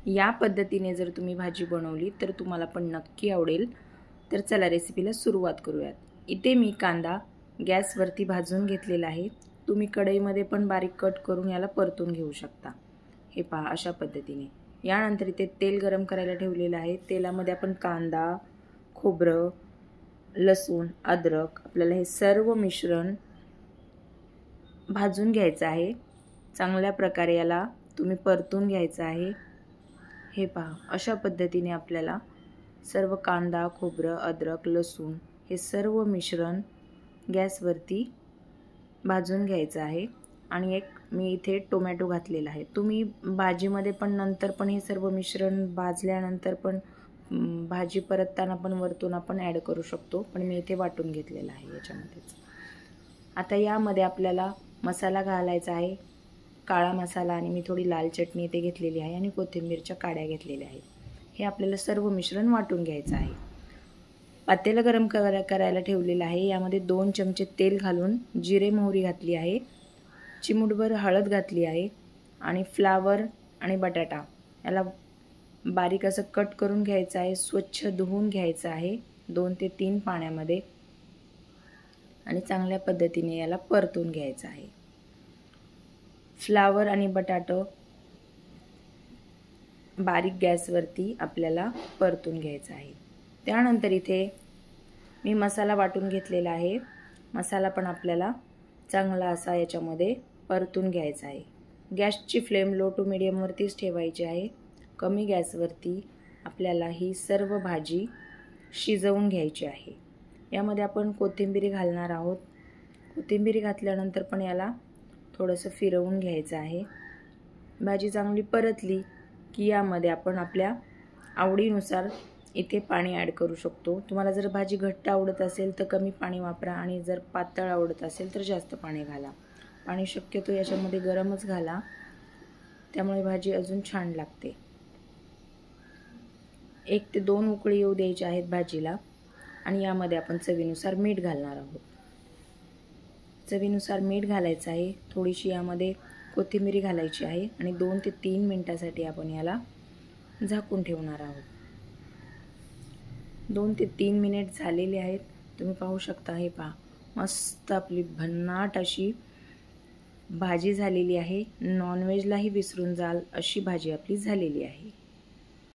या पद्धतीने जर तुम्ही भाजी बनवली तर तुम्हाला पण नक्की आवडेल। तर चला रेसिपीला सुरुवात करूयात। इथे मी कांदा गॅसवरती भाजून घेतलेला आहे। तुम्ही कढईमध्ये पण बारीक कट करून याला परतून घेऊ शकता। हे पहा अशा पद्धतीने। यानंतर इथे तेल गरम करायला ठेवलेलं आहे। तेलामध्ये आपण कांदा, खोबरं, लसूण, अद्रक आपल्याला हे सर्व मिश्रण भाजून घ्यायचं आहे। चांगल्या प्रकारे याला तुम्ही परतून घ्यायचं आहे। हे पहा अशा पद्धतीने आपल्याला सर्व कांदा, खोबरं, अद्रक, लसूण हे सर्व मिश्रण गॅसवरती भाजून घ्यायचं आहे। आणि एक मी इथे टोमॅटो घातलेला आहे। तुम्ही भाजीमध्ये पण नंतर पण हे सर्व मिश्रण भाजल्यानंतर पण भाजी परतताना पण वरतून आपण ॲड करू शकतो, पण मी इथे वाटून घेतलेला आहे याच्यामध्येच। आता यामध्ये आपल्याला मसाला घालायचा आहे। काळा मसाला आणि मी थोडी लाल चटणी इथे घेतलेली आहे आणि कोथिंबीरच्या काड्या घेतलेल्या आहेत। हे आपल्याला सर्व मिश्रण वाटून घ्यायचं आहे। पातेलं गरम करायला ठेवलेलं आहे। यामध्ये 2 चमचे तेल घालून जिरे मोहरी घातली आहे, चिमूटभर हळद घातली आहे आणि फ्लावर आणि बटाटा याला बारीक असं कट करून घ्यायचं आहे। स्वच्छ धुवून घ्यायचं आहे 2 ते 3 पाण्यामध्ये आणि चांगल्या पद्धतीने याला परतून घ्यायचं आहे। फ्लावर आणि बटाटा बारीक गॅसवरती आपल्याला परतून घ्यायचा आहे। त्यानंतर इथे मी मसाला वाटून घेतलेला आहे। मसाला पण आपल्याला चांगला असा याच्यामध्ये परतून घ्यायचा आहे। गॅसची फ्लेम लो टू मीडियम वरतीच ठेवायची आहे। कमी गॅसवरती आपल्याला ही सर्व भाजी शिजवून घ्यायची आहे। यामध्ये आपण कोथिंबीर घालणार आहोत। कोथिंबीर घातल्यानंतर पण याला थोडंसं फिरवून घ्यायचं आहे। भाजी चांगली परतली की यामध्ये आपण आपल्या आवडीनुसार इथे पाणी ॲड करू शकतो। तुम्हाला जर भाजी घट्ट आवडत असेल तर कमी पाणी वापरा आणि जर पातळ आवडत असेल तर जास्त पाणी घाला। पाणी शक्यतो याच्यामध्ये गरमच घाला, त्यामुळे भाजी अजून छान लागते। 1 ते 2 उकळी येऊ द्यायची आहेत भाजीला आणि यामध्ये आपण चवीनुसार मीठ घालणार आहोत। चवीनुसार मीठ घालायचं आहे। थोडीशी यामध्ये कोथिंबीर घालायची आहे आणि 2 ते 3 मिनिटांसाठी आपण याला झाकून ठेवणार आहोत। 2 ते 3 मिनिट झालेले आहेत। तुम्ही पाहू शकता। हे पहा मस्त आपली भन्नाट अशी भाजी झालेली आहे। नॉनव्हेजलाही विसरून जाल अशी भाजी आपली झालेली आहे।